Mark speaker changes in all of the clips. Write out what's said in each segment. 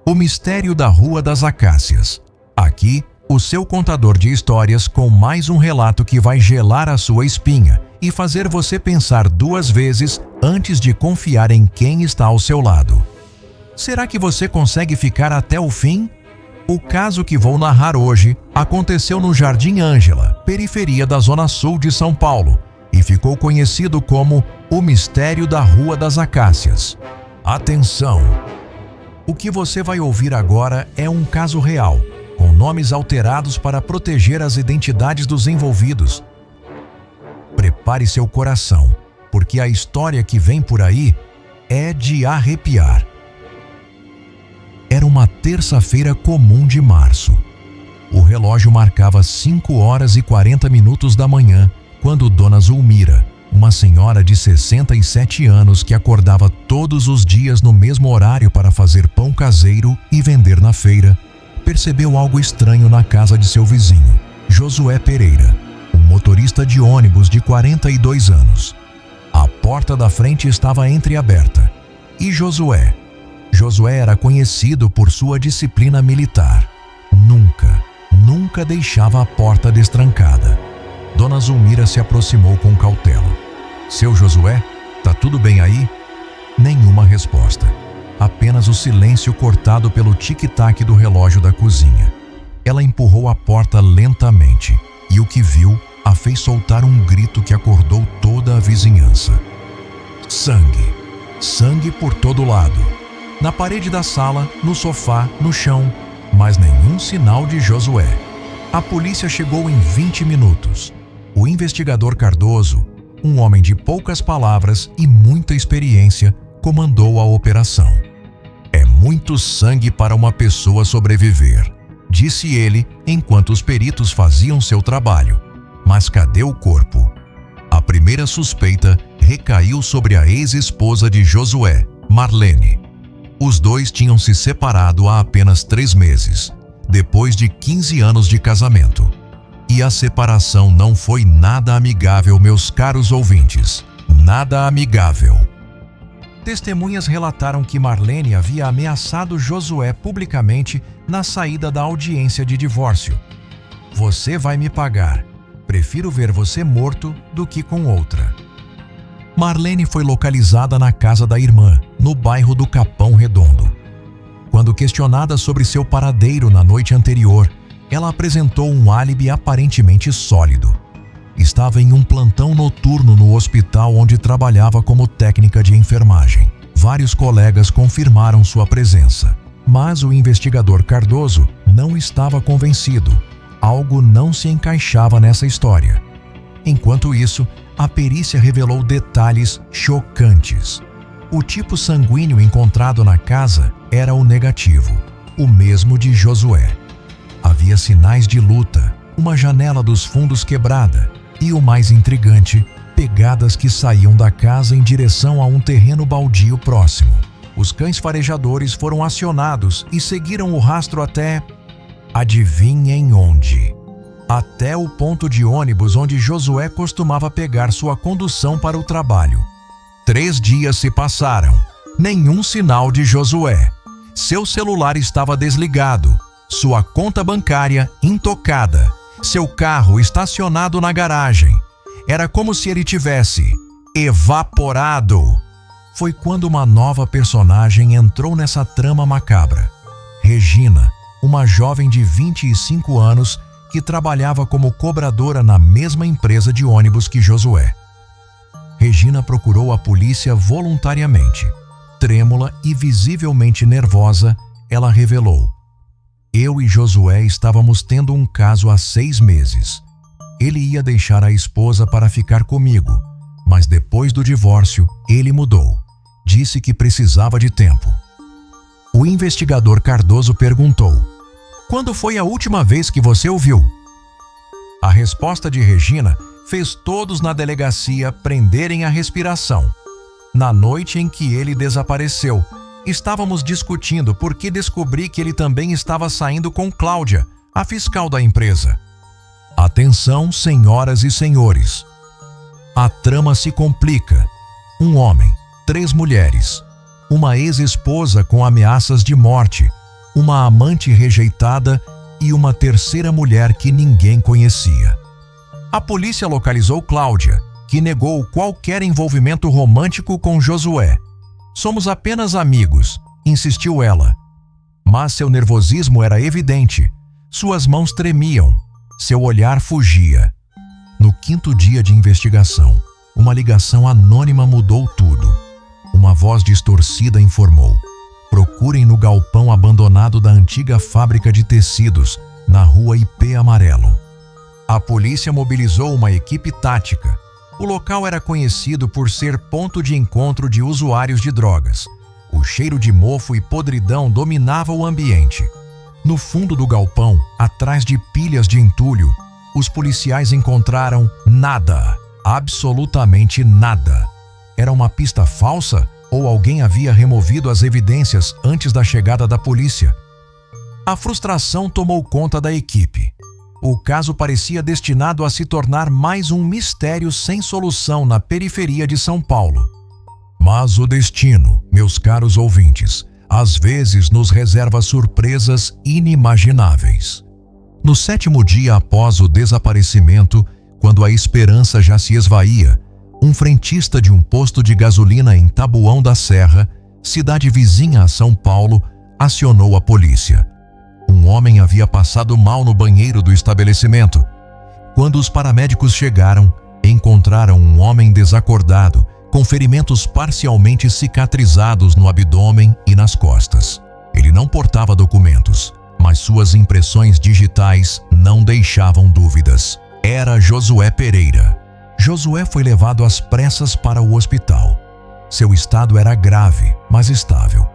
Speaker 1: O Mistério da Rua das Acácias. Aqui, o seu contador de histórias com mais um relato que vai gelar a sua espinha e fazer você pensar duas vezes antes de confiar em quem está ao seu lado. Será que você consegue ficar até o fim? O caso que vou narrar hoje aconteceu no Jardim Ângela, periferia da Zona Sul de São Paulo, e ficou conhecido como o Mistério da Rua das Acácias. Atenção! O que você vai ouvir agora é um caso real, com nomes alterados para proteger as identidades dos envolvidos. Prepare seu coração, porque a história que vem por aí é de arrepiar. Era uma terça-feira comum de março. O relógio marcava 5h40 da manhã, quando Dona Zulmira, uma senhora de 67 anos que acordava todos os dias no mesmo horário para fazer pão caseiro e vender na feira, percebeu algo estranho na casa de seu vizinho, Josué Pereira, um motorista de ônibus de 42 anos. A porta da frente estava entreaberta. E Josué era conhecido por sua disciplina militar. Nunca deixava a porta destrancada. Dona Zulmira se aproximou com cautela. Seu Josué, tá tudo bem aí? Nenhuma resposta. Apenas o silêncio cortado pelo tic-tac do relógio da cozinha. Ela empurrou a porta lentamente e o que viu a fez soltar um grito que acordou toda a vizinhança. Sangue. Sangue por todo lado. Na parede da sala, no sofá, no chão, mas nenhum sinal de Josué. A polícia chegou em 20 minutos. O investigador Cardoso, um homem de poucas palavras e muita experiência, comandou a operação. É muito sangue para uma pessoa sobreviver, disse ele enquanto os peritos faziam seu trabalho. Mas cadê o corpo? A primeira suspeita recaiu sobre a ex-esposa de Josué, Marlene. Os dois tinham se separado há apenas 3 meses, depois de 15 anos de casamento. E a separação não foi nada amigável, meus caros ouvintes. Nada amigável. Testemunhas relataram que Marlene havia ameaçado Josué publicamente na saída da audiência de divórcio. Você vai me pagar. Prefiro ver você morto do que com outra. Marlene foi localizada na casa da irmã, no bairro do Capão Redondo. Quando questionada sobre seu paradeiro na noite anterior, ela apresentou um álibi aparentemente sólido. Estava em um plantão noturno no hospital onde trabalhava como técnica de enfermagem. Vários colegas confirmaram sua presença, mas o investigador Cardoso não estava convencido. Algo não se encaixava nessa história. Enquanto isso, a perícia revelou detalhes chocantes. O tipo sanguíneo encontrado na casa era o negativo, o mesmo de Josué. Havia sinais de luta, uma janela dos fundos quebrada e, o mais intrigante, pegadas que saíam da casa em direção a um terreno baldio próximo. Os cães farejadores foram acionados e seguiram o rastro até... Adivinhem onde? Até o ponto de ônibus onde Josué costumava pegar sua condução para o trabalho. 3 dias se passaram. Nenhum sinal de Josué. Seu celular estava desligado. Sua conta bancária intocada. Seu carro estacionado na garagem. Era como se ele tivesse evaporado. Foi quando uma nova personagem entrou nessa trama macabra. Regina, uma jovem de 25 anos que trabalhava como cobradora na mesma empresa de ônibus que Josué. Regina procurou a polícia voluntariamente. Trêmula e visivelmente nervosa, ela revelou: eu e Josué estávamos tendo um caso há 6 meses. Ele ia deixar a esposa para ficar comigo, mas depois do divórcio, ele mudou. Disse que precisava de tempo. O investigador Cardoso perguntou: quando foi a última vez que você o viu? A resposta de Regina fez todos na delegacia prenderem a respiração. Na noite em que ele desapareceu, estávamos discutindo porque descobri que ele também estava saindo com Cláudia, a fiscal da empresa. Atenção, senhoras e senhores. A trama se complica. Um homem, 3 mulheres, uma ex-esposa com ameaças de morte, uma amante rejeitada e uma terceira mulher que ninguém conhecia. A polícia localizou Cláudia, que negou qualquer envolvimento romântico com Josué. "Somos apenas amigos", insistiu ela. Mas seu nervosismo era evidente. Suas mãos tremiam. Seu olhar fugia. No 5º dia de investigação, uma ligação anônima mudou tudo. Uma voz distorcida informou: "Procurem no galpão abandonado da antiga fábrica de tecidos, na rua IP Amarelo." A polícia mobilizou uma equipe tática. O local era conhecido por ser ponto de encontro de usuários de drogas. O cheiro de mofo e podridão dominava o ambiente. No fundo do galpão, atrás de pilhas de entulho, os policiais encontraram nada, absolutamente nada. Era uma pista falsa ou alguém havia removido as evidências antes da chegada da polícia? A frustração tomou conta da equipe. O caso parecia destinado a se tornar mais um mistério sem solução na periferia de São Paulo. Mas o destino, meus caros ouvintes, às vezes nos reserva surpresas inimagináveis. No 7º dia após o desaparecimento, quando a esperança já se esvaía, um frentista de um posto de gasolina em Taboão da Serra, cidade vizinha a São Paulo, acionou a polícia. Um homem havia passado mal no banheiro do estabelecimento. Quando os paramédicos chegaram, encontraram um homem desacordado, com ferimentos parcialmente cicatrizados no abdômen e nas costas. Ele não portava documentos, mas suas impressões digitais não deixavam dúvidas. Era Josué Pereira. Josué foi levado às pressas para o hospital. Seu estado era grave, mas estável.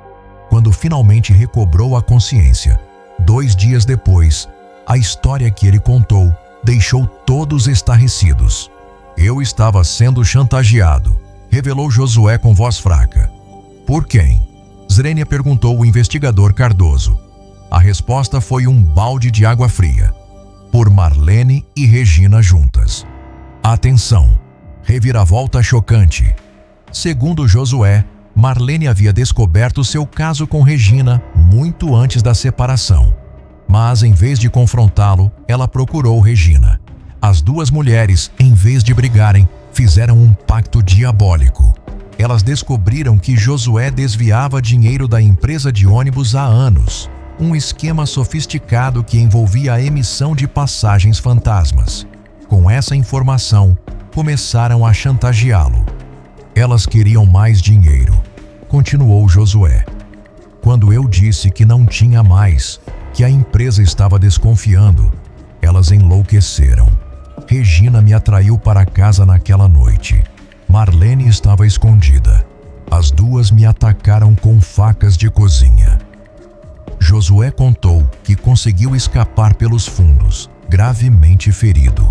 Speaker 1: Quando finalmente recobrou a consciência, 2 dias depois, a história que ele contou deixou todos estarrecidos. "Eu estava sendo chantageado", revelou Josué com voz fraca. "Por quem?" Zrênia perguntou o investigador Cardoso. A resposta foi um balde de água fria. "Por Marlene e Regina juntas." Atenção! Reviravolta chocante. Segundo Josué, Marlene havia descoberto seu caso com Regina muito antes da separação. Mas, em vez de confrontá-lo, ela procurou Regina. As duas mulheres, em vez de brigarem, fizeram um pacto diabólico. Elas descobriram que Josué desviava dinheiro da empresa de ônibus há anos. Um esquema sofisticado que envolvia a emissão de passagens fantasmas. Com essa informação, começaram a chantageá-lo. "Elas queriam mais dinheiro", continuou Josué. "Quando eu disse que não tinha mais, que a empresa estava desconfiando, elas enlouqueceram. Regina me atraiu para casa naquela noite. Marlene estava escondida. As duas me atacaram com facas de cozinha." Josué contou que conseguiu escapar pelos fundos, gravemente ferido.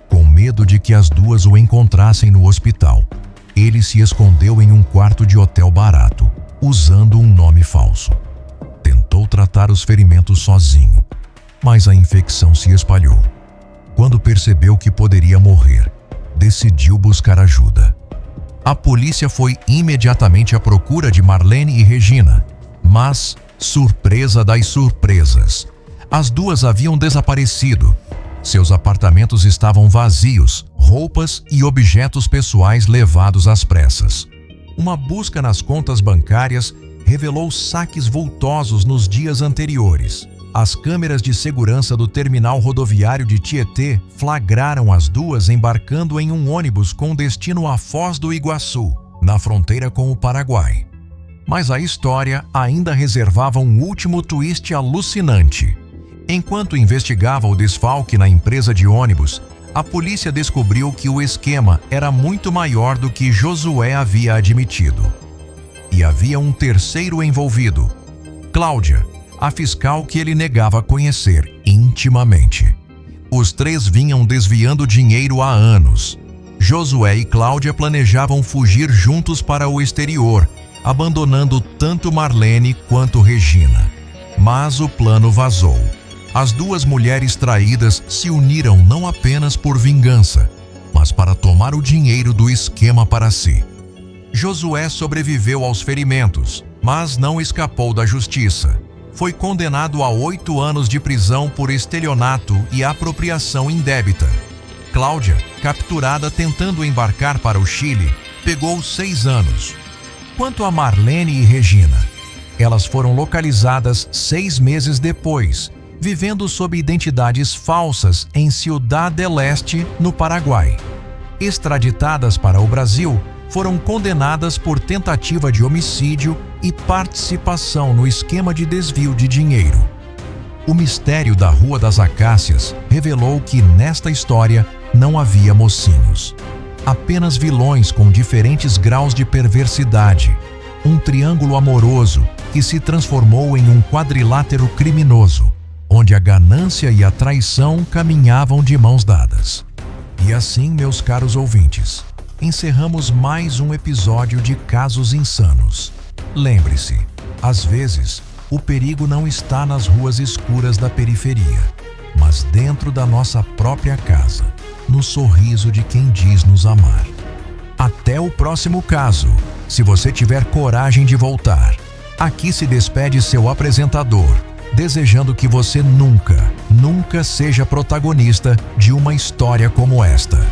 Speaker 1: Com medo de que as duas o encontrassem no hospital, ele se escondeu em um quarto de hotel barato, usando um nome falso. Tentou tratar os ferimentos sozinho, mas a infecção se espalhou. Quando percebeu que poderia morrer, decidiu buscar ajuda. A polícia foi imediatamente à procura de Marlene e Regina, mas, surpresa das surpresas, as duas haviam desaparecido. Seus apartamentos estavam vazios, roupas e objetos pessoais levados às pressas. Uma busca nas contas bancárias revelou saques vultosos nos dias anteriores. As câmeras de segurança do terminal rodoviário de Tietê flagraram as duas embarcando em um ônibus com destino a Foz do Iguaçu, na fronteira com o Paraguai. Mas a história ainda reservava um último twist alucinante. Enquanto investigava o desfalque na empresa de ônibus, a polícia descobriu que o esquema era muito maior do que Josué havia admitido. E havia um terceiro envolvido: Cláudia, a fiscal que ele negava conhecer intimamente. Os três vinham desviando dinheiro há anos. Josué e Cláudia planejavam fugir juntos para o exterior, abandonando tanto Marlene quanto Regina. Mas o plano vazou. As duas mulheres traídas se uniram não apenas por vingança, mas para tomar o dinheiro do esquema para si. Josué sobreviveu aos ferimentos, mas não escapou da justiça. foi condenado a 8 anos de prisão por estelionato e apropriação indébita. Cláudia, capturada tentando embarcar para o Chile, pegou 6 anos. Quanto a Marlene e Regina, elas foram localizadas 6 meses depois, vivendo sob identidades falsas em Ciudad del Este, no Paraguai. Extraditadas para o Brasil, foram condenadas por tentativa de homicídio e participação no esquema de desvio de dinheiro. O mistério da Rua das Acácias revelou que nesta história não havia mocinhos. Apenas vilões com diferentes graus de perversidade. Um triângulo amoroso que se transformou em um quadrilátero criminoso, onde a ganância e a traição caminhavam de mãos dadas. E assim, meus caros ouvintes, encerramos mais um episódio de Casos Insanos. Lembre-se, às vezes, o perigo não está nas ruas escuras da periferia, mas dentro da nossa própria casa, no sorriso de quem diz nos amar. Até o próximo caso, se você tiver coragem de voltar. Aqui se despede seu apresentador, desejando que você nunca seja protagonista de uma história como esta.